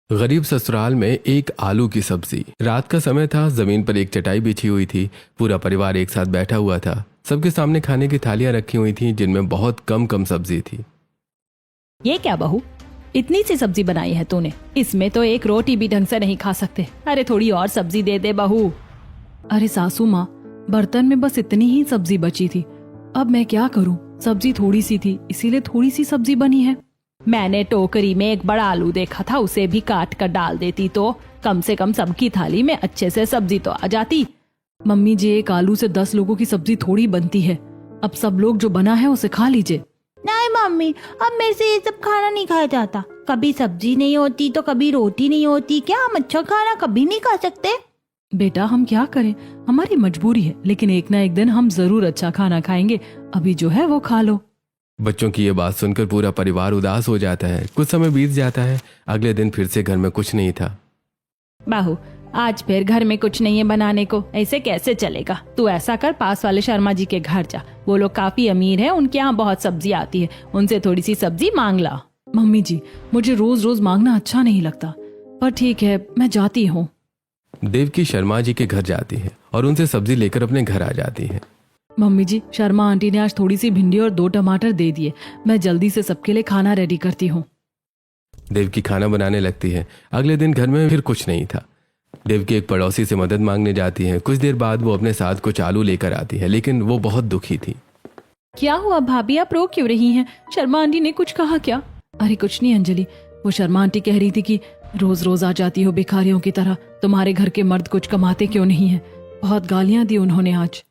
गरीब ससुराल में एक आलू की सब्जी। रात का समय था, जमीन पर एक चटाई बिछी हुई थी। पूरा परिवार एक साथ बैठा हुआ था। सबके सामने खाने की थालियां रखी हुई थीं, जिनमें बहुत कम कम सब्जी थी। ये क्या बहू, इतनी सी सब्जी बनाई है तूने? इसमें तो एक रोटी भी ढंग से नहीं खा सकते। अरे थोड़ी और सब्जी दे दे बहू। अरे सासू माँ, बर्तन में बस इतनी ही सब्जी बची थी। अब मैं क्या करूं? सब्जी थोड़ी सी थी, इसीलिए थोड़ी सी सब्जी बनी है। मैंने टोकरी में एक बड़ा आलू देखा था, उसे भी काट कर डाल देती तो कम से कम सबकी थाली में अच्छे से सब्जी तो आ जाती। मम्मी जी, एक आलू से 10 लोगों की सब्जी थोड़ी बनती है। अब सब लोग जो बना है उसे खा लीजिए। नहीं मम्मी, अब मेरे से ये सब खाना नहीं खाया जाता। कभी सब्जी नहीं होती तो कभी रोटी नहीं होती। क्या हम अच्छा खाना कभी नहीं खा सकते? बेटा, हम क्या करें, हमारी मजबूरी है, लेकिन एक ना एक दिन हम जरूर अच्छा खाना खाएंगे। अभी जो है वो खा लो। बच्चों की ये बात सुनकर पूरा परिवार उदास हो जाता है। कुछ समय बीत जाता है। अगले दिन फिर से घर में कुछ नहीं था। बहू, आज फिर घर में कुछ नहीं है बनाने को, ऐसे कैसे चलेगा? तू ऐसा कर, पास वाले शर्मा जी के घर जा। वो लोग काफी अमीर हैं, उनके यहाँ बहुत सब्जी आती है, उनसे थोड़ी सी सब्जी मांग ला। मम्मी जी, मुझे रोज रोज मांगना अच्छा नहीं लगता, पर ठीक है, मैं जाती हूँ। देवकी शर्मा जी के घर जाती है और उनसे सब्जी लेकर अपने घर आ जाती है। मम्मी जी, शर्मा आंटी ने आज थोड़ी सी भिंडी और 2 टमाटर दे दिए। मैं जल्दी से सबके लिए खाना रेडी करती हूँ। देवकी खाना बनाने लगती है। अगले दिन घर में फिर कुछ नहीं था। देवकी एक पड़ोसी से मदद मांगने जाती है। कुछ देर बाद वो अपने साथ कुछ आलू लेकर आती है, लेकिन वो बहुत दुखी थी। क्या हुआ भाभी, आप रो क्यों रही हैं? शर्मा आंटी ने कुछ कहा क्या? अरे कुछ नहीं अंजलि, वो शर्मा आंटी कह रही थी कि रोज रोज आ जाती हो भिखारियों की तरह, तुम्हारे घर के मर्द कुछ कमाते क्यों नहीं है? बहुत गालियां दी उन्होंने आज।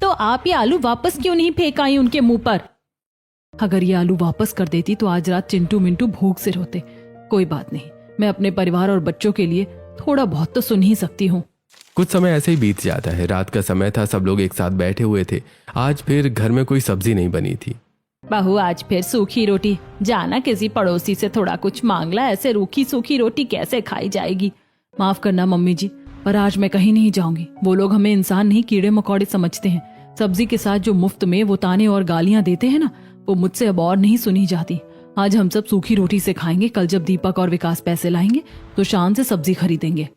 तो आप ये आलू वापस क्यों नहीं फेंक आई उनके मुंह पर? अगर ये आलू वापस कर देती तो आज रात चिंटू मिंटू भूख से रोते। कोई बात नहीं, मैं अपने परिवार और बच्चों के लिए थोड़ा बहुत तो सुन ही सकती हूँ। कुछ समय ऐसे ही बीत जाता है। रात का समय था, सब लोग एक साथ बैठे हुए थे। आज फिर घर में कोई सब्जी नहीं बनी थी। बहू, आज फिर सूखी रोटी। जाना किसी पड़ोसी से थोड़ा कुछ मांग ला, ऐसे रूखी सूखी रोटी कैसे खाई जाएगी? माफ करना मम्मी जी, पर आज मैं कहीं नहीं जाऊंगी। वो लोग हमें इंसान नहीं, कीड़े मकोड़े समझते हैं। सब्जी के साथ जो मुफ्त में वो ताने और गालियां देते हैं ना, वो मुझसे अब और नहीं सुनी जाती। आज हम सब सूखी रोटी से खाएंगे। कल जब दीपक और विकास पैसे लाएंगे तो शान से सब्जी खरीदेंगे।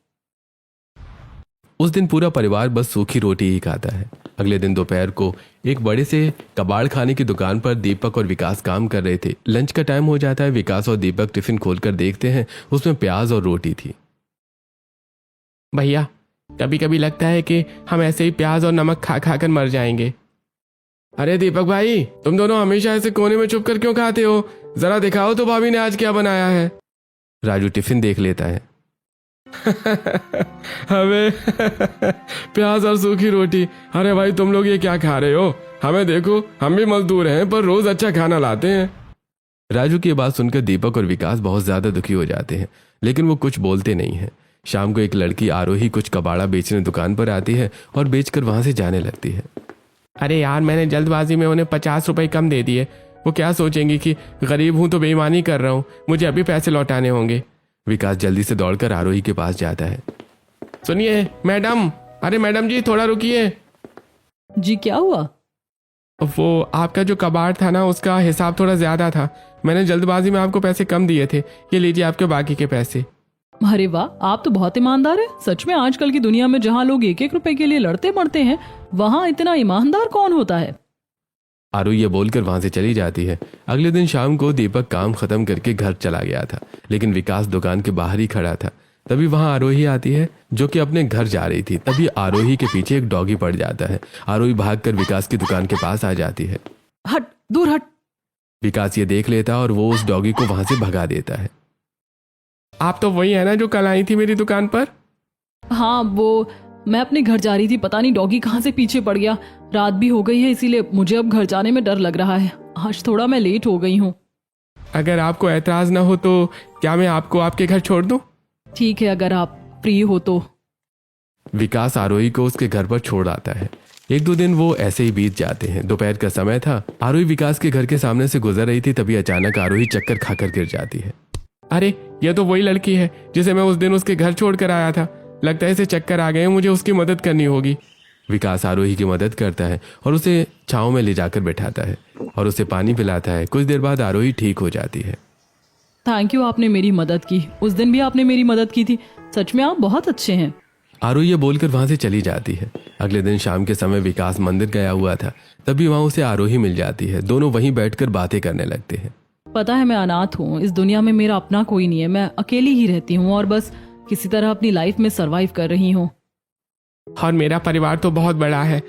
उस दिन पूरा परिवार बस सूखी रोटी ही खाता है। अगले दिन दोपहर को एक बड़े से कबाड़ खाने की दुकान पर दीपक और विकास काम कर रहे थे। लंच का टाइम हो जाता है। विकास और दीपक टिफिन खोलकर देखते हैं, उसमें प्याज और रोटी थी। भैया, कभी कभी लगता है कि हम ऐसे ही प्याज और नमक खा खा कर मर जाएंगे। अरे दीपक भाई, तुम दोनों हमेशा ऐसे कोने में छुप कर क्यों खाते हो? जरा दिखाओ तो भाभी ने आज क्या बनाया है। राजू टिफिन देख लेता है। हमें प्याज और सूखी रोटी। अरे भाई, तुम लोग ये क्या खा रहे हो? हमें देखो, हम भी मजदूर हैं पर रोज अच्छा खाना लाते हैं। राजू की बात सुनकर दीपक और विकास बहुत ज्यादा दुखी हो जाते हैं, लेकिन वो कुछ बोलते नहीं हैं। शाम को एक लड़की आरोही कुछ कबाड़ा बेचने दुकान पर आती है और बेचकर वहां से जाने लगती है। अरे यार, मैंने जल्दबाजी में उन्हें 50 रुपए कम दे दिए। वो क्या सोचेंगी कि गरीब हूं तो बेईमानी कर रहा हूं, मुझे अभी पैसे लौटाने होंगे। विकास जल्दी से दौड़कर आरोही के पास जाता है। सुनिए मैडम, अरे मैडम जी थोड़ा रुकिए। जी क्या हुआ? वो आपका जो कबाड़ था ना, उसका हिसाब थोड़ा ज्यादा था। मैंने जल्दबाजी में आपको पैसे कम दिए थे। ये लीजिए आपके बाकी के पैसे। अरे वाह, आप तो बहुत ईमानदार हैं। सच में आजकल की दुनिया में जहाँ लोग 1-1 रुपए के लिए लड़ते मरते हैं, वहाँ इतना ईमानदार कौन होता है? आरोही ये बोलकर वहां से चली जाती है। अगले दिन शाम को दीपक काम खत्म करके घर चला गया था, लेकिन विकास दुकान के बाहर ही खड़ा था। तभी वहां आरोही आती है, जो कि अपने घर जा रही थी। तभी आरोही के पीछे एक डॉगी पड़ जाता है। आरोही भागकर विकास की दुकान के पास आ जाती है। हट, दूर हट। विकास ये देख लेता और वो उस डॉगी को वहां से भगा देता है। आप तो वही है ना जो कल आई थी मेरी दुकान पर? हाँ, वो मैं अपने घर जा रही थी, पता नहीं डॉगी कहाँ से पीछे पड़ गया। रात भी हो गई है, इसीलिए मुझे अब घर जाने में डर लग रहा है। आज थोड़ा मैं लेट हो गई हूँ। अगर आपको ऐतराज ना हो तो क्या मैं आपको आपके घर छोड़ दूं? ठीक है, अगर आप फ्री हो तो। विकास आरोही को उसके घर पर छोड़ आता है। 1-2 दिन वो ऐसे ही बीत जाते हैं। दोपहर का समय था। आरोही विकास के घर के सामने से गुजर रही थी, तभी अचानक आरोही चक्कर खाकर गिर जाती है। अरे, ये तो वही लड़की है जिसे मैं उस दिन उसके घर छोड़ कर आया था। लगता है इसे चक्कर आ गए, मुझे उसकी मदद करनी होगी। विकास आरोही की मदद करता है और उसे छांव में ले जाकर बैठाता है और उसे पानी पिलाता है। कुछ देर बाद आरोही ठीक हो जाती है। थैंक यू, आपने मेरी मदद की। उस दिन भी आपने मेरी मदद की थी। सच में आप बहुत अच्छे हैं। आरू ये बोलकर वहां से चली जाती है। अगले दिन शाम के समय विकास मंदिर गया हुआ था, तभी वहां उसे आरोही मिल जाती है। दोनों वहीं बैठकर बातें करने लगते हैं। पता है मैं अनाथ हूँ, इस दुनिया में मेरा अपना कोई नहीं है। मैं अकेली ही रहती हूँ और बस किसी तरह अपनी लाइफ में सरवाइव कर रही हूँ। और मेरा परिवार तो बहुत बड़ा है।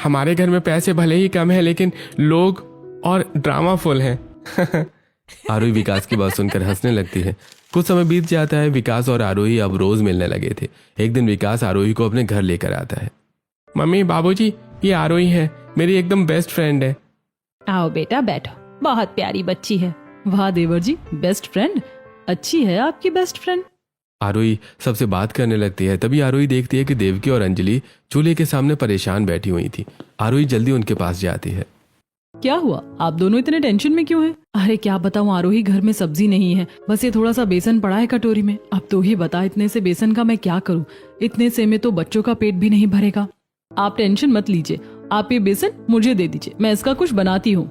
हमारे घर में पैसे भले ही कम है, लेकिन लोग और ड्रामा फुल हैं। आरोही विकास की बात सुनकर हंसने लगती है। कुछ समय बीत जाता है। विकास और आरोही अब रोज मिलने लगे थे। एक दिन विकास आरोही को अपने घर लेकर आता है। मम्मी, बाबूजी, ये आरोही है, मेरी एकदम बेस्ट फ्रेंड है। आओ बेटा बैठो, बहुत प्यारी बच्ची है। वाह देवर जी, बेस्ट फ्रेंड। अच्छी है आपकी बेस्ट फ्रेंड। आरोही सबसे बात करने लगती है। तभी आरोही देखती है कि देवकी और अंजलि चूल्हे के सामने परेशान बैठी हुई थी। आरोही जल्दी उनके पास जाती है। क्या हुआ, आप दोनों इतने टेंशन में क्यों हैं? अरे क्या बताऊं आरोही, घर में सब्जी नहीं है, बस ये थोड़ा सा बेसन पड़ा है कटोरी में। अब तो ही बता, इतने से बेसन का मैं क्या करूं? इतने से में तो बच्चों का पेट भी नहीं भरेगा। आप टेंशन मत लीजिए, आप ये बेसन मुझे दे दीजिए, मैं इसका कुछ बनाती हूँ।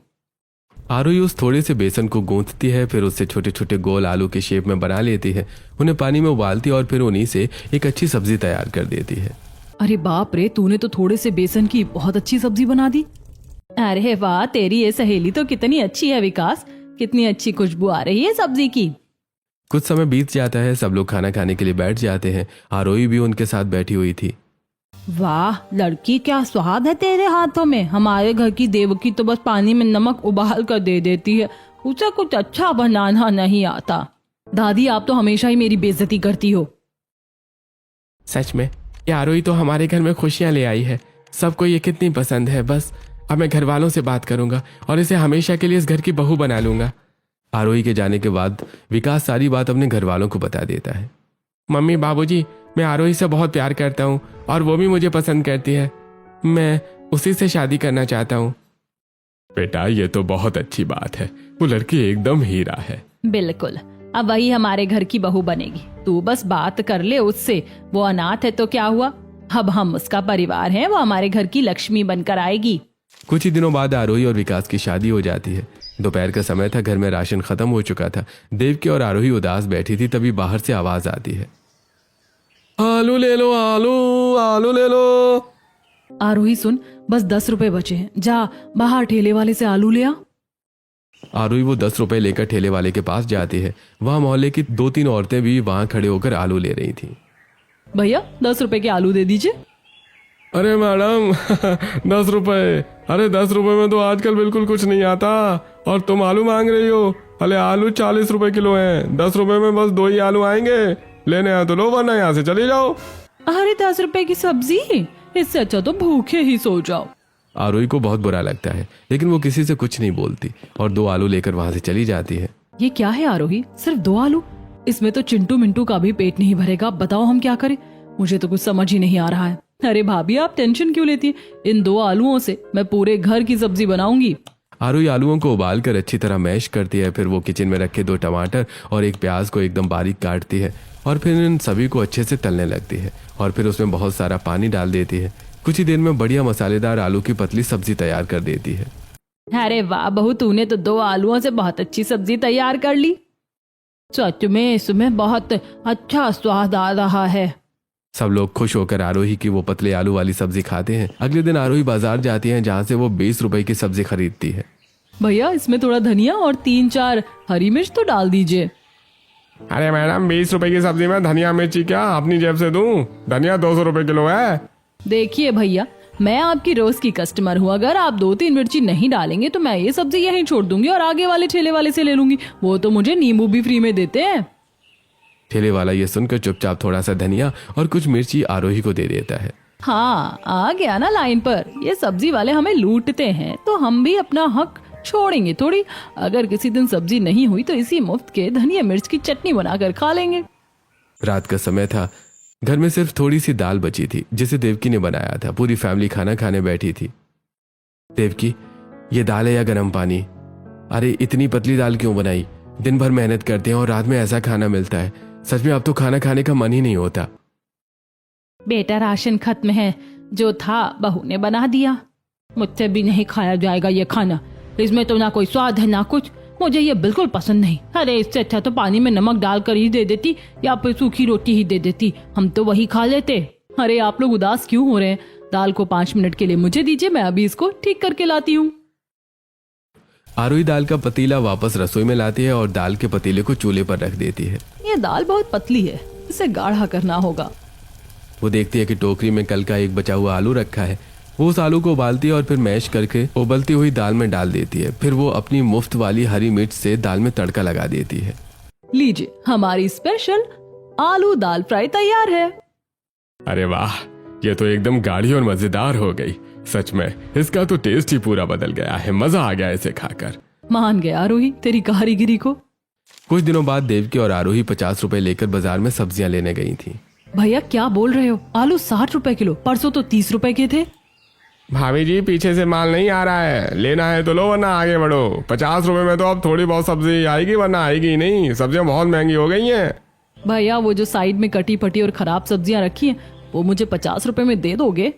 आरोही उस थोड़े से बेसन को गूंथती है, फिर उससे छोटे छोटे गोल आलू के शेप में बना लेती है। उन्हें पानी में उबालती है और फिर उन्हीं से एक अच्छी सब्जी तैयार कर देती है। अरे बाप रे, तूने तो थोड़े से बेसन की बहुत अच्छी सब्जी बना दी। अरे वाह, तेरी ये सहेली तो कितनी अच्छी है विकास। कितनी अच्छी खुशबू आ रही है सब्जी की। कुछ समय बीत जाता है। सब लोग खाना खाने के लिए बैठ जाते हैं। आरोही भी उनके साथ बैठी हुई थी। वाह लड़की, क्या स्वाद है तेरे हाथों में। हमारे घर की देवकी तो बस पानी में नमक उबाल कर दे देती है, उसे कुछ अच्छा बनाना नहीं आता। दादी, आप तो हमेशा ही मेरी बेइज्जती करती हो। सच में ये आरोही तो हमारे घर में खुशियां ले आई है। सबको ये कितनी पसंद है। बस अब मैं घर वालों से बात करूंगा और इसे हमेशा के लिए इस घर की बहू बना लूंगा। आरोही के जाने के बाद विकास सारी बात अपने घर वालों को बता देता है। मम्मी, बाबूजी, मैं आरोही से बहुत प्यार करता हूँ और वो भी मुझे पसंद करती है। मैं उसी से शादी करना चाहता हूँ। बेटा, ये तो बहुत अच्छी बात है। वो लड़की एकदम हीरा है। बिल्कुल, अब वही हमारे घर की बहू बनेगी। तू बस बात कर ले उससे। वो अनाथ है तो क्या हुआ, अब हम उसका परिवार हैं, वो हमारे घर की लक्ष्मी बनकर आएगी। कुछ ही दिनों बाद आरोही और विकास की शादी हो जाती है। दोपहर का समय था, घर में राशन खत्म हो चुका था। देवकी और आरोही उदास बैठी थी, तभी बाहर से आवाज आती है। आलू ले लो, आलू आलू ले लो। आरोही सुन, बस 10 रुपए बचे हैं, जा बाहर ठेले वाले से आलू ले आ। आरोही वो 10 रुपए लेकर ठेले वाले के पास जाती है। वहां मोहल्ले की 2-3 औरतें भी वहां खड़े होकर आलू ले रही थी। भैया 10 रुपए के आलू दे दीजिए। अरे मैडम 10 रुपए। अरे 10 रुपए में तो आजकल बिल्कुल कुछ नहीं आता और तुम आलू मांग रही हो। अरे आलू 40 रुपए किलो हैं। 10 रुपए में बस 2 ही आलू आएंगे। लेने आए तो लो, वरना यहाँ से चले जाओ। अरे 10 रुपए की सब्जी, इससे अच्छा तो भूखे ही सो जाओ। आरोही को बहुत बुरा लगता है, लेकिन वो किसी से कुछ नहीं बोलती और 2 आलू लेकर वहां से चली जाती है। ये क्या है आरोही, सिर्फ 2 आलू? इसमें तो चिंटू मिंटू का भी पेट नहीं भरेगा। बताओ हम क्या करें, मुझे तो कुछ समझ ही नहीं आ रहा है। अरे भाभी, आप टेंशन क्यों लेती है? इन 2 आलूओं से मैं पूरे घर की सब्जी बनाऊंगी। आरोही आलूओं को उबालकर अच्छी तरह मैश करती है। फिर वो किचन में रखे 2 टमाटर और 1 प्याज को एकदम बारीक काटती है और फिर इन सभी को अच्छे से तलने लगती है और फिर उसमें बहुत सारा पानी डाल देती है। कुछ ही देर में बढ़िया मसालेदार आलू की पतली सब्जी तैयार कर देती है। अरे वाह बहू, तूने तो 2 आलूओं से बहुत अच्छी सब्जी तैयार कर ली। सच में इसमें बहुत अच्छा स्वाद आ रहा है। सब लोग खुश होकर आरोही की वो पतले आलू वाली सब्जी खाते हैं। अगले दिन आरोही बाजार जाती है, जहाँ से वो 20 रुपए की सब्जी खरीदती है। भैया इसमें थोड़ा धनिया और 3-4 हरी मिर्च तो डाल दीजिए। अरे मैडम, 20 रुपए की सब्जी में धनिया मिर्ची क्या अपनी जेब से दूं? धनिया 200 रुपए किलो है। देखिए भैया, मैं आपकी रोज की कस्टमर हूँ। अगर आप 2-3 मिर्ची नहीं डालेंगे तो मैं ये सब्जी यहीं छोड़ दूंगी और आगे वाले ठेले वाले से ले लूंगी। वो तो मुझे नींबू भी फ्री में देते हैं। ठेले वाला ये सुनकर चुपचाप थोड़ा सा धनिया और कुछ मिर्ची आरोही को दे देता है। हाँ, आ गया ना लाइन पर। ये सब्जी वाले हमें लूटते हैं तो हम भी अपना हक छोड़ेंगे थोड़ी। अगर किसी दिन सब्जी नहीं हुई तो इसी मुफ्त के धनिया मिर्च की चटनी बनाकर खा लेंगे। रात का समय था। घर में सिर्फ थोड़ी सी दाल बची थी, जिसे देवकी ने बनाया था। पूरी फैमिली खाना खाने बैठी थी। देवकी, ये दाल है या गर्म पानी? अरे इतनी पतली दाल क्यों बनाई? दिन भर मेहनत करते हैं और रात में ऐसा खाना मिलता है। सच में अब तो खाना खाने का मन ही नहीं होता। बेटा राशन खत्म है, जो था बहू ने बना दिया। मुझसे भी नहीं खाया जाएगा ये खाना। इसमें तो ना कोई स्वाद है ना कुछ। मुझे ये बिल्कुल पसंद नहीं। अरे इससे अच्छा तो पानी में नमक डालकर ही दे देती या फिर सूखी रोटी ही दे देती, हम तो वही खा लेते। अरे आप लोग उदास क्यों हो रहे हैं? दाल को 5 मिनट के लिए मुझे दीजिए, मैं अभी इसको ठीक करके लाती हूँ। आरोही दाल का पतीला वापस रसोई में लाती है और दाल के पतीले को चूल्हे पर रख देती है। ये दाल बहुत पतली है, इसे गाढ़ा करना होगा। वो देखती है कि टोकरी में कल का एक बचा हुआ आलू रखा है। वो उस आलू को उबालती है और फिर मैश करके उबलती हुई दाल में डाल देती है। फिर वो अपनी मुफ्त वाली हरी मिर्च से दाल में तड़का लगा देती है। लीजिए, हमारी स्पेशल आलू दाल फ्राई तैयार है। अरे वाह, ये तो एकदम गाढ़ी और मजेदार हो गई। सच में इसका तो टेस्ट ही पूरा बदल गया है। मजा आ गया इसे खाकर। मान गया आरोही तेरी कारीगिरी को। कुछ दिनों बाद देवकी और आरोही 50 रुपए लेकर बाजार में सब्जियां लेने गई थी। भैया क्या बोल रहे हो? आलू 60 रुपए किलो, परसों तो 30 रुपए के थे। भाभी जी, पीछे से माल नहीं आ रहा है, लेना है तो लो वरना आगे बढ़ो। 50 रुपए में तो अब थोड़ी बहुत सब्जी आएगी वरना आएगी नहीं। सब्जियां बहुत महंगी हो गई हैं। भैया वो जो साइड में कटी फटी और खराब सब्जियां रखी हैं वो मुझे 50 रुपए में दे दोगे?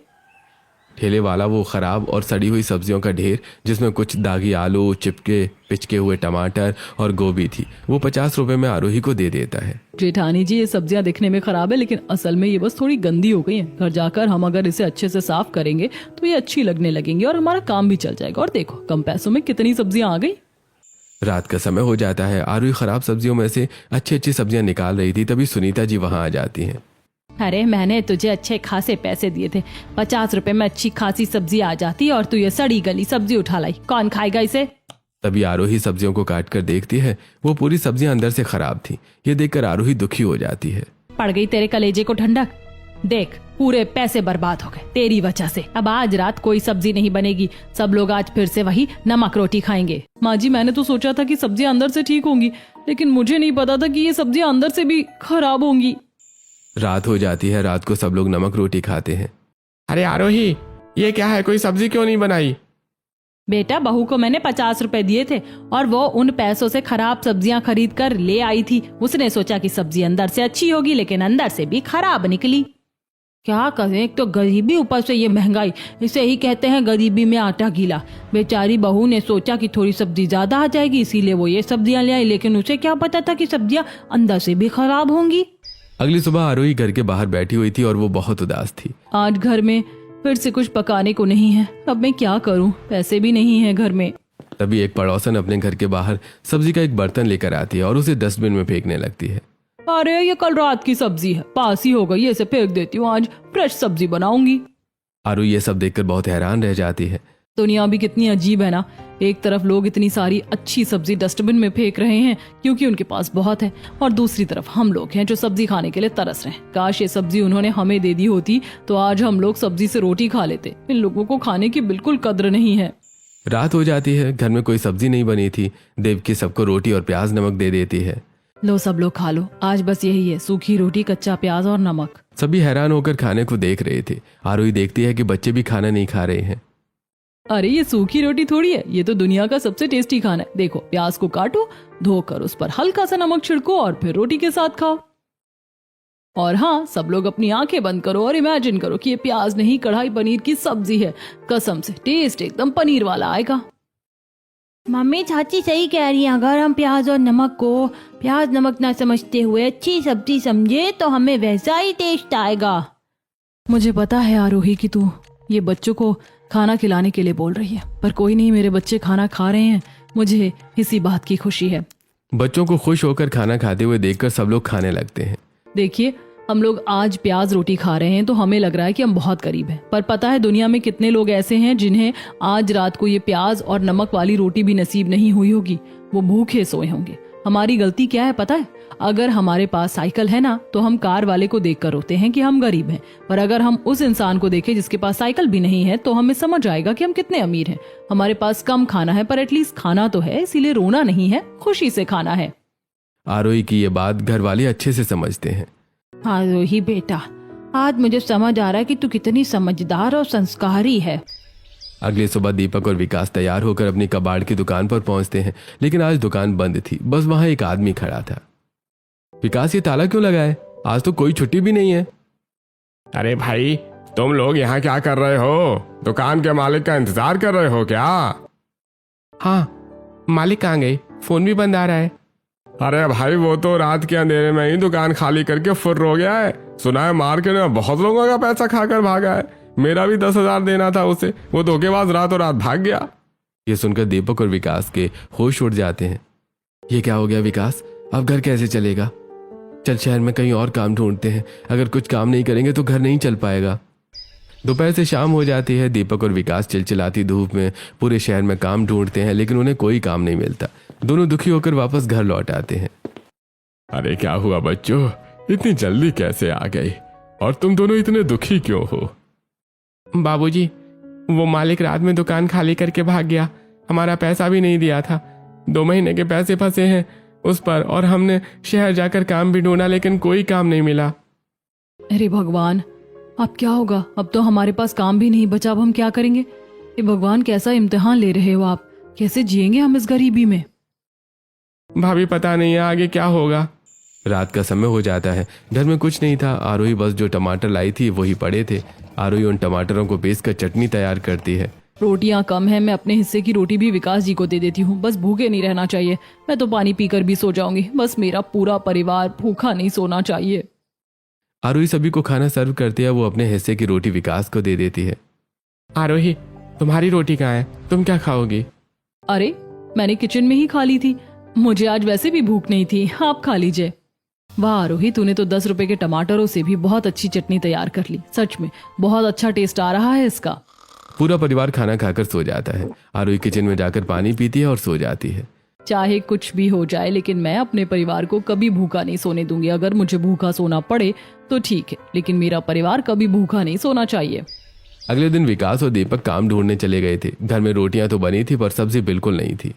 ठेले वाला वो खराब और सड़ी हुई सब्जियों का ढेर, जिसमें कुछ दागी आलू, चिपके पिचके हुए टमाटर और गोभी थी, वो 50 रुपए में आरोही को दे देता है। जेठानी जी, ये सब्जियां दिखने में खराब है लेकिन असल में ये बस थोड़ी गंदी हो गई हैं। घर जाकर हम अगर इसे अच्छे से साफ करेंगे तो ये अच्छी लगने लगेंगी और हमारा काम भी चल जाएगा। और देखो कम पैसों में कितनी सब्जियां आ गई। रात का समय हो जाता है। आरोही खराब सब्जियों में से अच्छी अच्छी सब्जियां निकाल रही थी, तभी सुनीता जी वहां आ जाती हैं। अरे मैंने तुझे अच्छे खासे पैसे दिए थे, 50 रुपए में अच्छी खासी सब्जी आ जाती और तू ये सड़ी गली सब्जी उठा लाई। कौन खाएगा इसे? तभी आरोही सब्जियों को काट कर देखती है, वो पूरी सब्जियां अंदर से खराब थी। ये देखकर आरोही दुखी हो जाती है। पड़ गई तेरे कलेजे को ठंडक। देख, पूरे पैसे बर्बाद हो गए तेरी वजह से। अब आज रात कोई सब्जी नहीं बनेगी, सब लोग आज फिर से वही नमक रोटी खाएंगे। माँ जी, मैंने तो सोचा था कि सब्जियां अंदर से ठीक होंगी, लेकिन मुझे नहीं पता था कि ये सब्जियां अंदर से भी खराब होंगी। रात हो जाती है। रात को सब लोग नमक रोटी खाते हैं। अरे आरोही, ये क्या है? कोई सब्जी क्यों नहीं बनाई? बेटा, बहू को मैंने 50 रुपए दिए थे और वो उन पैसों से खराब सब्जियां खरीद कर ले आई थी। उसने सोचा कि सब्जी अंदर से अच्छी होगी, लेकिन अंदर से भी खराब निकली। क्या करें, एक तो गरीबी, ऊपर से ये महंगाई। इसे ही कहते हैं गरीबी में आटा गीला। बेचारी बहू ने सोचा कि थोड़ी सब्जी ज्यादा आ जाएगी, इसीलिए वो ये सब्जियां ले आई, लेकिन उसे क्या पता था कि सब्जियां अंदर से भी खराब होंगी। अगली सुबह आरोही घर के बाहर बैठी हुई थी और वो बहुत उदास थी। आज घर में फिर से कुछ पकाने को नहीं है। अब मैं क्या करूं? पैसे भी नहीं है घर में। तभी एक पड़ोसन अपने घर के बाहर सब्जी का एक बर्तन लेकर आती है और उसे डस्टबिन में फेंकने लगती है। अरे ये कल रात की सब्जी है, पास ही हो गई, इसे फेंक देती हूँ, आज फ्रेश सब्जी बनाऊंगी। आरोही ये सब देखकर बहुत हैरान रह जाती है। दुनिया भी कितनी अजीब है ना। एक तरफ लोग इतनी सारी अच्छी सब्जी डस्टबिन में फेंक रहे हैं क्योंकि उनके पास बहुत है, और दूसरी तरफ हम लोग हैं जो सब्जी खाने के लिए तरस रहे हैं। काश ये सब्जी उन्होंने हमें दे दी होती तो आज हम लोग सब्जी से रोटी खा लेते। इन लोगों को खाने की बिल्कुल कद्र नहीं है। रात हो जाती है। घर में कोई सब्जी नहीं बनी थी। देवकी सबको रोटी और प्याज नमक दे देती है। लो सब लोग खा लो, आज बस यही है, सूखी रोटी, कच्चा प्याज और नमक। सभी हैरान होकर खाने को देख रहे थे। आरोही देखती है कि बच्चे भी खाना नहीं खा रहे हैं। अरे ये सूखी रोटी थोड़ी है, ये तो दुनिया का सबसे टेस्टी खाना है। देखो, प्याज को काटो, धोकर उस पर हल्का सा नमक छिड़को और फिर रोटी के साथ खाओ। और हाँ, सब लोग अपनी आंखें बंद करो और इमेजिन करो कि ये प्याज नहीं कढ़ाई पनीर की सब्जी है। कसम से टेस्ट एकदम पनीर वाला आएगा। मम्मी, चाची सही कह रही है। अगर हम प्याज और नमक को प्याज नमक ना समझते हुए अच्छी सब्जी समझे तो हमें वैसा ही टेस्ट आएगा। मुझे पता है आरोही कि तू ये बच्चों को खाना खिलाने के लिए बोल रही है, पर कोई नहीं, मेरे बच्चे खाना खा रहे हैं, मुझे इसी बात की खुशी है। बच्चों को खुश होकर खाना खाते हुए देखकर सब लोग खाने लगते हैं। देखिए, हम लोग आज प्याज रोटी खा रहे हैं तो हमें लग रहा है कि हम बहुत गरीब हैं, पर पता है दुनिया में कितने लोग ऐसे हैं जिन्हें आज रात को ये प्याज और नमक वाली रोटी भी नसीब नहीं हुई होगी। वो भूखे सोए होंगे। हमारी गलती क्या है पता है? अगर हमारे पास साइकिल है ना तो हम कार वाले को देखकर रोते हैं कि हम गरीब हैं, पर अगर हम उस इंसान को देखें जिसके पास साइकिल भी नहीं है तो हमें समझ आएगा कि हम कितने अमीर हैं। हमारे पास कम खाना है पर एटलीस्ट खाना तो है, इसीलिए रोना नहीं है, खुशी से खाना है। आरोही की ये बात घर वाले अच्छे से समझते हैं। आरोही बेटा, आज मुझे समझ आ रहा है कि तू कितनी समझदार और संस्कारी है। अगली सुबह दीपक और विकास तैयार होकर अपनी कबाड़ की दुकान पर पहुंचते हैं, लेकिन आज दुकान बंद थी। बस वहां एक आदमी खड़ा था। विकास, ये ताला क्यों लगा है? आज तो कोई छुट्टी भी नहीं है। अरे भाई, तुम लोग यहाँ क्या कर रहे हो? दुकान के मालिक का इंतजार कर रहे हो क्या? हाँ, मालिक कहाँ गए? फोन भी बंद आ रहा है। अरे भाई वो तो रात के अंधेरे में ही दुकान खाली करके फुर्र हो गया है। सुना है मार्केट में बहुत लोगों का पैसा खाकर भागा है। मेरा भी 10,000 देना था उसे, वो धोखेबाज रातों रात भाग गया। ये सुनकर दीपक और विकास के होश उड़ जाते हैं। ये क्या हो गया विकास, अब घर कैसे चलेगा? चल शहर में कहीं और काम ढूंढते हैं, अगर कुछ काम नहीं करेंगे तो घर नहीं चल पाएगा। दोपहर से शाम हो जाती है। दीपक और विकास चिलचिलाती धूप में पूरे शहर में काम ढूंढते हैं, लेकिन उन्हें कोई काम नहीं मिलता। दोनों दुखी होकर वापस घर लौट आते हैं। अरे क्या हुआ बच्चों, इतनी जल्दी कैसे आ गई? और तुम दोनों इतने दुखी क्यों हो? बाबूजी, वो मालिक रात में दुकान खाली करके भाग गया। हमारा पैसा भी नहीं दिया था। 2 महीने के पैसे फंसे हैं उस पर, और हमने शहर जाकर काम भी ढूंढा लेकिन कोई काम नहीं मिला। अरे भगवान, अब क्या होगा? अब तो हमारे पास काम भी नहीं बचा, अब हम क्या करेंगे? ये भगवान, कैसा इम्तिहान ले रहे हो आप? कैसे जिएंगे हम इस गरीबी में? भाभी पता नहीं है आगे क्या होगा। रात का समय हो जाता है। घर में कुछ नहीं था। आरोही बस जो टमाटर लाई थी वही पड़े थे। आरोही उन टमाटरों को पीसकर चटनी तैयार करती है। रोटियां कम है, मैं अपने हिस्से की रोटी भी विकास जी को दे देती हूँ। बस भूखे नहीं रहना चाहिए। मैं तो पानी पीकर भी सो जाऊंगी। बस मेरा पूरा परिवार भूखा नहीं सोना चाहिए। आरोही सभी को खाना सर्व करती है। वो अपने हिस्से की रोटी विकास को दे देती है। आरोही, तुम्हारी रोटी कहाँ है? तुम क्या खाओगी? अरे, मैंने किचन में ही खा ली थी। मुझे आज वैसे भी भूख नहीं थी, आप खा लीजिए। वाह आरोही, तूने तो 10 रुपए के टमाटरों से भी बहुत अच्छी चटनी तैयार कर ली। सच में बहुत अच्छा टेस्ट आ रहा है इसका। पूरा परिवार खाना खाकर सो जाता है। आरोही किचन में जाकर पानी पीती है और सो जाती है। चाहे कुछ भी हो जाए, लेकिन मैं अपने परिवार को कभी भूखा नहीं सोने दूंगी। अगर मुझे भूखा सोना पड़े तो ठीक है, लेकिन मेरा परिवार कभी भूखा नहीं सोना चाहिए। अगले दिन विकास और दीपक काम ढूंढने चले गए थे। घर में रोटियां तो बनी थी पर सब्जी बिल्कुल नहीं थी।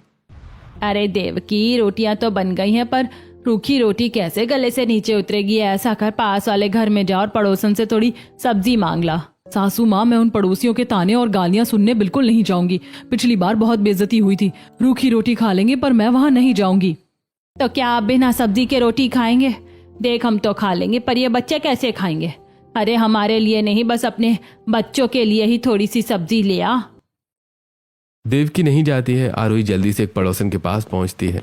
अरे देवकी, रोटियां तो बन गई हैं पर रूखी रोटी कैसे गले से नीचे उतरेगी? ऐसा कर, पास वाले घर में जा और पड़ोसन से थोड़ी सब्जी मांग ला। सासू माँ, मैं उन पड़ोसियों के ताने और गालियां सुनने बिल्कुल नहीं जाऊंगी। पिछली बार बहुत बेइज्जती हुई थी। रूखी रोटी खा लेंगे पर मैं वहां नहीं जाऊंगी। तो क्या आप बिना सब्जी के रोटी खाएंगे? देख, हम तो खा लेंगे पर ये बच्चे कैसे खाएंगे? अरे हमारे लिए नहीं, बस अपने बच्चों के लिए ही थोड़ी सी सब्जी ले आ। देवकी नहीं जाती है। आरोही जल्दी से एक पड़ोसन के पास पहुंचती है।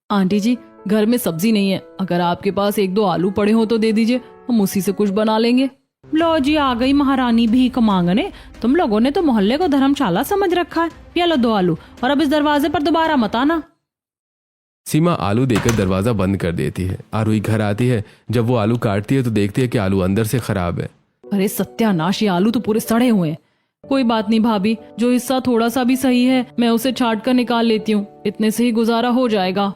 आंटी जी, घर में सब्जी नहीं है, अगर आपके पास 1-2 आलू पड़े हो तो दे दीजिए, हम उसी से कुछ बना लेंगे। लो जी, आ गई महारानी भीख मांगने। तुम लोगों ने तो मोहल्ले को धर्मशाला समझ रखा है। ये लो 2 आलू, और अब इस दरवाजे पर दोबारा मत आना। सीमा आलू देकर दरवाजा बंद कर देती है। आरोही घर आती है। जब वो आलू काटती है तो देखती है कि आलू अंदर से खराब है। अरे सत्यानाश, ये आलू तो पूरे सड़े हुए हैं। कोई बात नहीं भाभी, जो हिस्सा थोड़ा सा भी सही है मैं उसे छाट कर निकाल लेती हूँ, इतने से ही गुजारा हो जाएगा।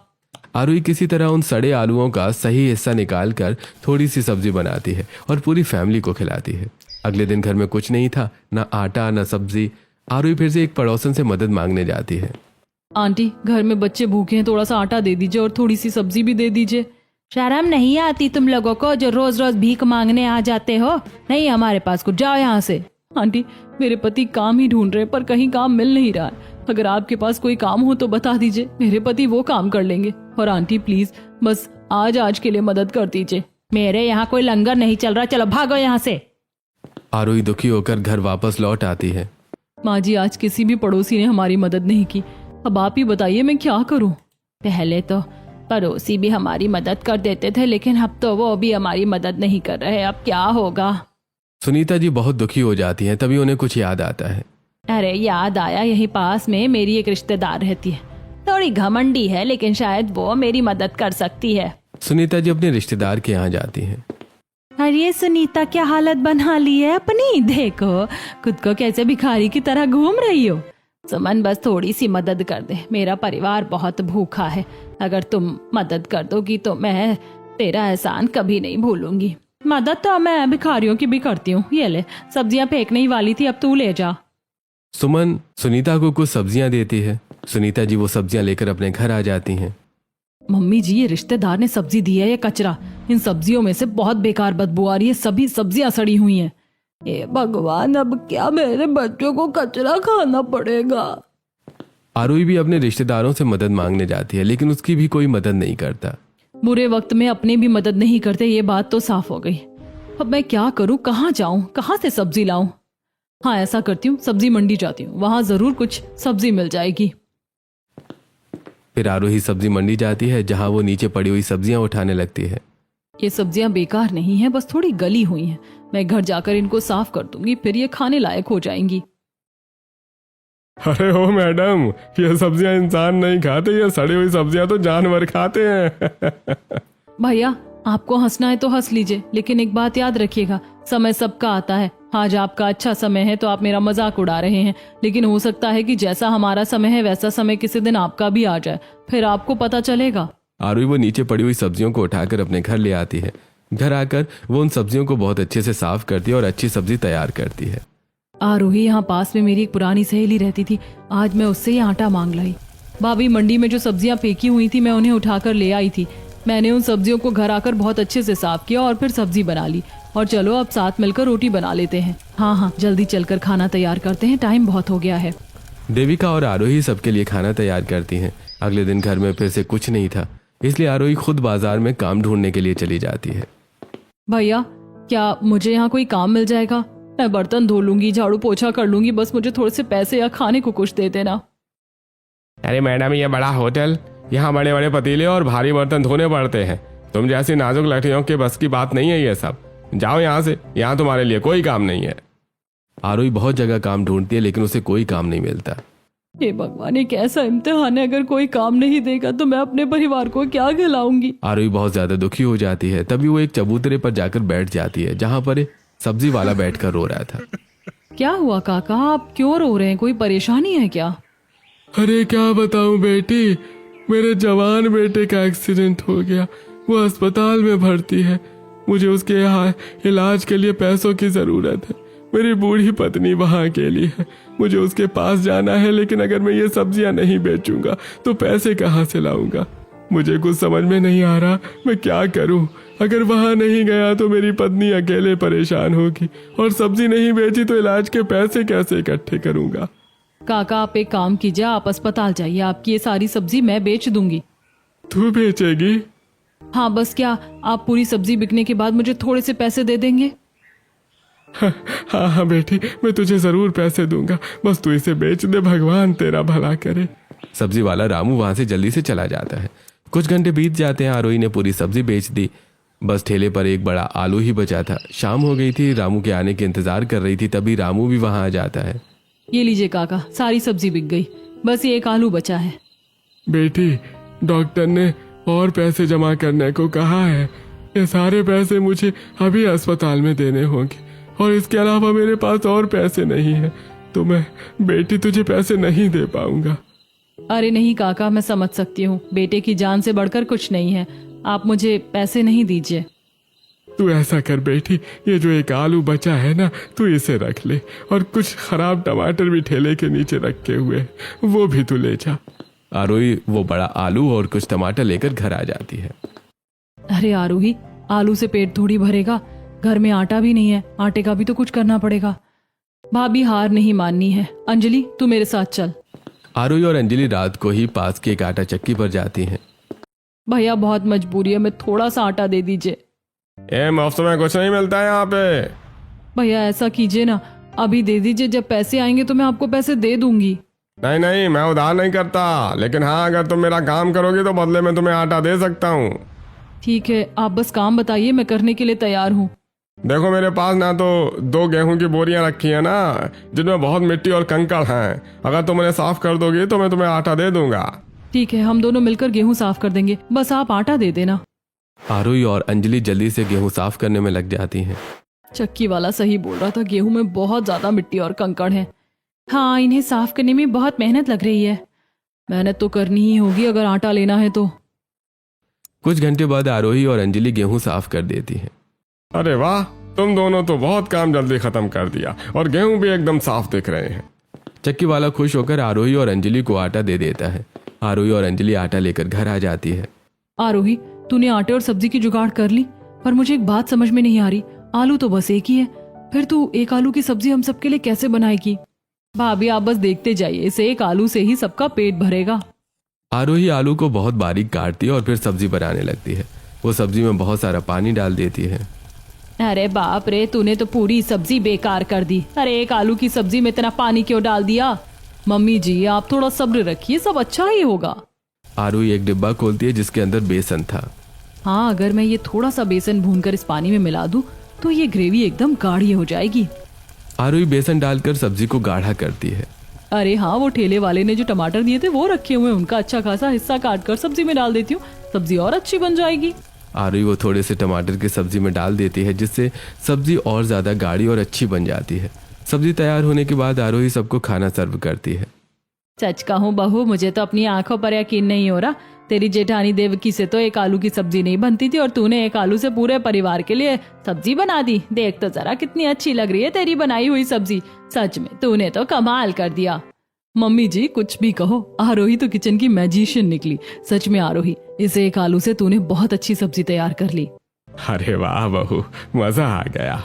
आरोही किसी तरह उन सड़े आलूओं का सही हिस्सा निकाल कर थोड़ी सी सब्जी बनाती है और पूरी फैमिली को खिलाती है। अगले दिन घर में कुछ नहीं था, ना आटा ना सब्जी। आरोही फिर से एक पड़ोसन से मदद मांगने जाती है। आंटी, घर में बच्चे भूखे हैं, थोड़ा सा आटा दे दीजिए और थोड़ी सी सब्जी भी दे दीजिए। शर्म नहीं आती तुम लोगों को, जो रोज रोज भीख मांगने आ जाते हो? नहीं हमारे पास कुछ, जाओ यहाँ से। आंटी, मेरे पति काम ही ढूंढ रहे पर कहीं काम मिल नहीं रहा है। अगर आपके पास कोई काम हो तो बता दीजिए, मेरे पति वो काम कर लेंगे। और आंटी प्लीज, बस आज के लिए मदद कर दीजिए। मेरे यहाँ कोई लंगर नहीं चल रहा, चलो भागो यहाँ से। आरोही दुखी होकर घर वापस लौट आती है। माँ जी, आज किसी भी पड़ोसी ने हमारी मदद नहीं की। अब आप ही बताइए मैं क्या करूं? पहले तो पड़ोसी भी हमारी मदद कर देते थे, लेकिन अब तो वो भी हमारी मदद नहीं कर रहे। अब क्या होगा? सुनीता जी बहुत दुखी हो जाती हैं। तभी उन्हें कुछ याद आता है। अरे याद आया, यहीं पास में मेरी एक रिश्तेदार रहती है। थोड़ी घमंडी है लेकिन शायद वो मेरी मदद कर सकती है। सुनीता जी अपने रिश्तेदार के यहाँ जाती हैं। अरे सुनीता, क्या हालत बना ली है अपनी? देखो खुद को कैसे भिखारी की तरह घूम रही हो। सुमन, बस थोड़ी सी मदद कर दे, मेरा परिवार बहुत भूखा है। अगर तुम मदद कर दोगी तो मैं तेरा एहसान कभी नहीं भूलूंगी। मदद तो मैं भिखारियों की भी करती हूँ। ये ले, सब्जियां फेंकने ही वाली थी, अब तू ले जा। सुमन सुनीता को कुछ सब्जियां देती है। सुनीता जी वो सब्जियां लेकर अपने घर आ जाती हैं। मम्मी जी, ये रिश्तेदार ने सब्जी दी है, ये कचरा। इन सब्जियों में से बहुत बेकार बदबू आ रही है, सभी सब्जियां सड़ी हुई हैं। हे भगवान, अब क्या मेरे बच्चों को कचरा खाना पड़ेगा? आरोही भी अपने रिश्तेदारों से मदद मांगने जाती है, लेकिन उसकी भी कोई मदद नहीं करता। बुरे वक्त में अपने भी मदद नहीं करते, ये बात तो साफ हो गई। अब मैं क्या करूं, कहाँ जाऊं, कहाँ से सब्जी लाऊं? हाँ, ऐसा करती हूँ, सब्जी मंडी जाती हूँ, वहां जरूर कुछ सब्जी मिल जाएगी। फिर आरोही सब्जी मंडी जाती है, जहां वो नीचे पड़ी हुई सब्जियां उठाने लगती है। ये सब्जियां बेकार नहीं है, बस थोड़ी गली हुई हैं। मैं घर जाकर इनको साफ कर दूंगी, फिर ये खाने लायक हो जाएंगी। अरे ओ मैडम, ये सब्जियां इंसान नहीं खाते, ये सड़ी हुई सब्जियां तो जानवर खाते हैं। भैया, आपको हंसना है तो हंस लीजिए, लेकिन एक बात याद रखिएगा, समय सबका आता है। आज आपका अच्छा समय है तो आप मेरा मजाक उड़ा रहे हैं, लेकिन हो सकता है कि जैसा हमारा समय है वैसा समय किसी दिन आपका भी आ जाए, फिर आपको पता चलेगा। आरोही वो नीचे पड़ी हुई सब्जियों को उठाकर अपने घर ले आती है। घर आकर वो उन सब्जियों को बहुत अच्छे से साफ करती है और अच्छी सब्जी तैयार करती है। आरोही, यहाँ पास में मेरी एक पुरानी सहेली रहती थी, आज मैं उससे ही आटा मांग लाई। भाभी, मंडी में जो सब्जियां फेंकी हुई थी मैं उन्हें उठाकर ले आई थी। मैंने उन सब्जियों को घर आकर बहुत अच्छे से साफ किया और फिर सब्जी बना ली। और चलो अब साथ मिलकर रोटी बना लेते हैं। हाँ, जल्दी चलकर खाना तैयार करते हैं, टाइम बहुत हो गया है। देविका और आरोही सबके लिए खाना तैयार करती हैं। अगले दिन घर में फिर से कुछ नहीं था, इसलिए आरोही खुद बाजार में काम ढूंढने के लिए चली जाती है। भैया, क्या मुझे यहाँ कोई काम मिल जाएगा? मैं बर्तन धो लूंगी, झाड़ू पोछा कर लूंगी, बस मुझे थोड़े से पैसे या खाने को कुछ दे देना। अरे मैडम, ये बड़ा होटल, यहाँ बड़े बड़े पतीले और भारी बर्तन धोने पड़ते हैं। तुम जैसी नाजुक लड़कियों के बस की बात नहीं है ये सब। जाओ यहाँ से, यहाँ तुम्हारे लिए कोई काम नहीं है। आरोही बहुत जगह काम ढूंढती है, लेकिन उसे कोई काम नहीं मिलता। हे भगवान, ये कैसा इम्तिहान है, अगर कोई काम नहीं देगा तो मैं अपने परिवार को क्या खिलाऊंगी। आरोही बहुत ज्यादा दुखी हो जाती है। तभी वो एक चबूतरे पर जाकर बैठ जाती है, जहां पर एक सब्जी वाला बैठकर रो रहा था। क्या हुआ काका, आप क्यों रो रहे हैं? कोई परेशानी है क्या? अरे क्या बताऊं बेटी, मेरे जवान बेटे का एक्सीडेंट हो गया, वो अस्पताल में भर्ती है। मुझे उसके यहाँ इलाज के लिए पैसों की जरूरत है। मेरी बूढ़ी पत्नी वहाँ अकेली है, मुझे उसके पास जाना है, लेकिन अगर मैं ये सब्जियां नहीं बेचूंगा तो पैसे कहाँ से लाऊंगा? मुझे कुछ समझ में नहीं आ रहा मैं क्या करूं। अगर वहां नहीं गया तो मेरी पत्नी अकेले परेशान होगी, और सब्जी नहीं बेची तो इलाज के पैसे कैसे इकट्ठे करूंगा? काका, आप एक काम कीजिए, आप अस्पताल जाइए, आपकी ये सारी सब्जी मैं बेच दूंगी। तू बेचेगी? हाँ, बस क्या आप पूरी सब्जी बिकने के बाद मुझे थोड़े से पैसे दे देंगे? हाँ बेटी, मैं तुझे जरूर पैसे दूंगा, बस तू इसे बेच दे, भगवान तेरा भला करे। सब्जी वाला रामू वहां से जल्दी से चला जाता है। कुछ घंटे बीत जाते हैं। आरोही ने पूरी सब्जी बेच दी, बस ठेले पर एक बड़ा आलू ही बचा था। शाम हो गई थी, रामू के आने के इंतजार कर रही थी, तभी रामू भी वहां आ जाता है। ये लीजिए काका, सारी सब्जी बिक गई, बस ये एक आलू बचा है। बेटी, डॉक्टर ने और पैसे जमा करने को कहा है। ये सारे पैसे मुझे अभी अस्पताल में देने होंगे, और इसके अलावा मेरे पास और पैसे नहीं है, तो मैं बेटी तुझे पैसे नहीं दे पाऊंगा। अरे नहीं काका, मैं समझ सकती हूँ, बेटे की जान से बढ़कर कुछ नहीं है, आप मुझे पैसे नहीं दीजिए। तू ऐसा कर बेटी, ये जो एक आलू बचा है ना, तू इसे रख ले, और कुछ खराब टमाटर भी ठेले के नीचे रखे हुए, वो भी तू ले जा। आरोही वो बड़ा आलू और कुछ टमाटर लेकर घर आ जाती है। अरे आरोही, आलू से पेट थोड़ी भरेगा, घर में आटा भी नहीं है, आटे का भी तो कुछ करना पड़ेगा। भाभी, हार नहीं माननी है। अंजलि, तू मेरे साथ चल। आरोही और अंजलि रात को ही पास की एक आटा चक्की पर जाती हैं। भैया, बहुत मजबूरी है, मैं थोड़ा सा आटा दे दीजिए। मुफ्त में कुछ नहीं मिलता है यहाँ पे। भैया ऐसा कीजिए ना, अभी दे दीजिए, जब पैसे आएंगे तो मैं आपको पैसे दे दूंगी। नहीं नहीं, मैं उधार नहीं करता, लेकिन हाँ, अगर तुम मेरा काम करोगे तो बदले में तुम्हें आटा दे सकता हूँ। ठीक है, आप बस काम बताइए, मैं करने के लिए तैयार हूँ। देखो, मेरे पास ना तो 2 गेहूं की बोरियां रखी है ना, जिनमें बहुत मिट्टी और कंकड़ हैं। अगर तुम उन्हें साफ कर दोगे तो मैं तुम्हें आटा दे दूंगा। ठीक है, हम दोनों मिलकर गेहूं साफ कर देंगे, बस आप आटा दे देना। आरोही और अंजलि जल्दी से गेहूं साफ करने में लग जाती हैं। चक्की वाला सही बोल रहा था, गेहूं में बहुत ज्यादा मिट्टी और कंकड़ है। हाँ, इन्हें साफ करने में बहुत मेहनत लग रही है। मेहनत तो करनी ही होगी अगर आटा लेना है तो। कुछ घंटे बाद आरोही और अंजलि गेहूं साफ कर देती हैं। अरे वाह, तुम दोनों तो बहुत काम जल्दी खत्म कर दिया, और गेहूं भी एकदम साफ दिख रहे हैं। चक्की वाला खुश होकर आरोही और अंजलि को आटा दे देता है। आरोही और अंजलि आटा लेकर घर आ जाती है। आरोही, तूने आटे और सब्जी की जुगाड़ कर ली, पर मुझे एक बात समझ में नहीं आ रही, आलू तो बस एक ही है, फिर तू एक आलू की सब्जी हम सबके लिए कैसे बनाएगी? भाभी, आप बस देखते जाइए, इसे एक आलू से ही सबका पेट भरेगा। आरोही आलू को बहुत बारीक काटती है और फिर सब्जी बनाने लगती है। वो सब्जी में बहुत सारा पानी डाल देती है। अरे बाप रे, तूने तो पूरी सब्जी बेकार कर दी। अरे एक आलू की सब्जी में इतना पानी क्यों डाल दिया? मम्मी जी, आप थोड़ा सब्र रखिए, सब अच्छा ही होगा। आरोही एक डिब्बा खोलती है जिसके अंदर बेसन था। हाँ, अगर मैं ये थोड़ा सा बेसन भूनकर इस पानी में मिला दूं तो ये ग्रेवी एकदम गाढ़ी हो जाएगी। आरोही बेसन डालकर सब्जी को गाढ़ा करती है। अरे हाँ, वो ठेले वाले ने जो टमाटर दिए थे वो रखे हुए हैं, उनका अच्छा खासा हिस्सा काट कर सब्जी में डाल देती हूँ, सब्जी और अच्छी बन जाएगी। आरोही वो थोड़े से टमाटर की सब्जी में डाल देती है जिससे सब्जी और ज्यादा गाढ़ी और अच्छी बन जाती है। सब्जी तैयार होने के बाद आरोही सबको खाना सर्व करती है। सच कहूँ बहू, मुझे तो अपनी आंखों पर यकीन नहीं हो रहा। तेरी जेठानी देवकी से तो एक आलू की सब्जी नहीं बनती थी और तूने एक आलू से पूरे परिवार के लिए सब्जी बना दी। देख तो जरा कितनी अच्छी लग रही है तेरी बनाई हुई सब्जी। सच में तूने तो कमाल कर दिया। मम्मी जी कुछ भी कहो, आरोही तो किचन की मैजिशियन निकली। सच में आरोही, इस एक आलू से तूने बहुत अच्छी सब्जी तैयार कर ली। अरे वाह बहू, मजा आ गया।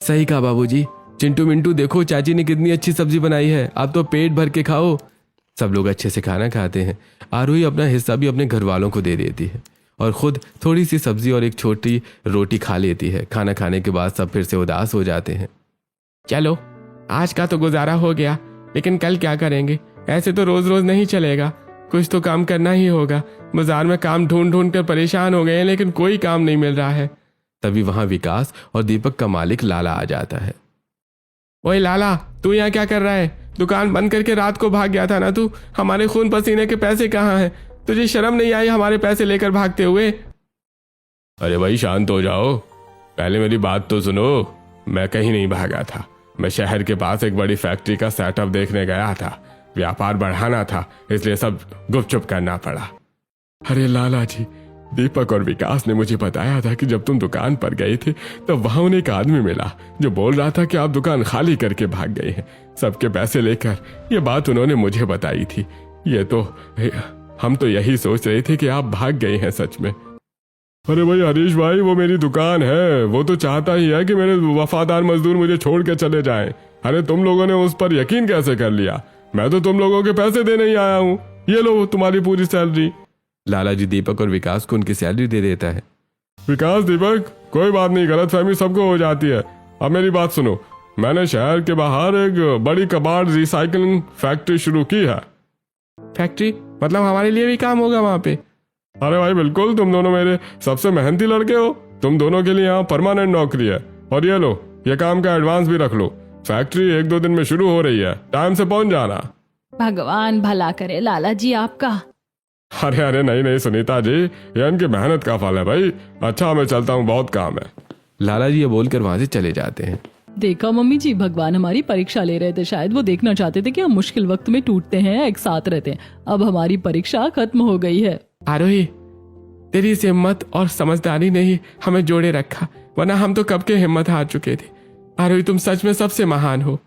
सही कहा बाबूजी। चिंटू मिंटू देखो चाची ने कितनी अच्छी सब्जी बनाई है, आप तो पेट भर के खाओ। सब लोग अच्छे से खाना खाते हैं। आरोही अपना हिस्सा भी अपने घर वालों को दे देती है और खुद थोड़ी सी सब्जी और एक छोटी रोटी खा लेती है। खाना खाने के बाद सब फिर से उदास हो जाते हैं। चलो आज का तो गुजारा हो गया, लेकिन कल क्या करेंगे? ऐसे तो रोज रोज नहीं चलेगा, कुछ तो काम करना ही होगा। बाजार में काम ढूंढ ढूंढ कर परेशान हो गए हैं, लेकिन कोई काम नहीं मिल रहा है। तभी वहां विकास और दीपक का मालिक लाला आ जाता है। ओए लाला, तू यहाँ क्या कर रहा है? दुकान बंद करके रात को भाग गया था ना तू? हमारे खून पसीने के पैसे कहाँ हैं? तुझे शर्म नहीं आई हमारे पैसे लेकर भागते हुए? अरे भाई शांत हो जाओ, पहले मेरी बात तो सुनो। मैं कहीं नहीं भागा था, मैं शहर के पास एक बड़ी फैक्ट्री का सेटअप देखने गया था। व्यापार बढ़ाना था, इसलिए सब गुपचुप करना पड़ा। अरे लाला जी, दीपक और विकास ने मुझे बताया था कि जब तुम दुकान पर गए थे तब वहां उन्हें एक आदमी मिला जो बोल रहा था कि आप दुकान खाली करके भाग गए हैं सबके पैसे लेकर। ये बात उन्होंने मुझे बताई थी। हम तो यही सोच रहे थे कि आप भाग गए हैं सच में। अरे भाई हरीश भाई, वो मेरी दुकान है, वो तो चाहता ही है कि मेरे वफादार मजदूर मुझे छोड़ के चले जाएं। अरे तुम लोगों ने उस पर यकीन कैसे कर लिया? मैं तो तुम लोगों के पैसे देने ही आया हूँ। ये लो तुम्हारी पूरी सैलरी। लाला जी दीपक और विकास को उनकी सैलरी दे देता है। विकास दीपक, कोई बात नहीं, गलतफहमी सबको हो जाती है। अब मेरी बात सुनो, मैंने शहर के बाहर एक बड़ी कबाड़ रिसाइकलिंग फैक्ट्री शुरू की है। फैक्ट्री मतलब हमारे लिए भी काम होगा वहां पे? अरे भाई बिल्कुल, तुम दोनों मेरे सबसे मेहनती लड़के हो। तुम दोनों के लिए यहाँ परमानेंट नौकरी है। और ये लो, ये काम का एडवांस भी रख लो। फैक्ट्री 1-2 दिन में शुरू हो रही है, टाइम से पहुंच जाना। भगवान भला करे लाला जी आपका। अरे अरे नहीं सुनीता जी, ये इनकी मेहनत का फल है भाई। अच्छा मैं चलता हूँ, बहुत काम है। लाला जी ये बोलकर वहां से चले जाते हैं। देखा मम्मी जी, भगवान हमारी परीक्षा ले रहे थे। शायद वो देखना चाहते थे कि हम मुश्किल वक्त में टूटते हैं या एक साथ रहते हैं। अब हमारी परीक्षा खत्म हो गई है। आरोही, तेरी इस हिम्मत और समझदारी ने ही हमें जोड़े रखा, वरना हम तो कब के हिम्मत हार चुके थे। आरोही तुम सच में सबसे महान हो।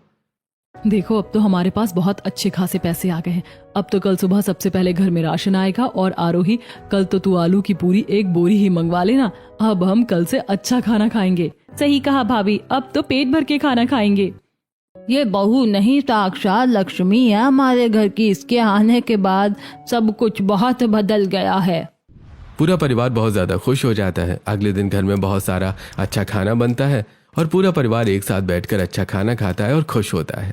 देखो अब तो हमारे पास बहुत अच्छे खासे पैसे आ गए हैं। अब तो कल सुबह सबसे पहले घर में राशन आएगा। और आरोही, कल तो तू आलू की पूरी 1 बोरी ही मंगवा लेना। अब हम कल से अच्छा खाना खाएंगे। सही कहा भाभी, अब तो पेट भर के खाना खाएंगे। ये बहू नहीं, साक्षात लक्ष्मी है हमारे घर की। इसके आने के बाद सब कुछ बहुत बदल गया है। पूरा परिवार बहुत ज्यादा खुश हो जाता है। अगले दिन घर में बहुत सारा अच्छा खाना बनता है और पूरा परिवार एक साथ बैठकर अच्छा खाना खाता है और खुश होता है।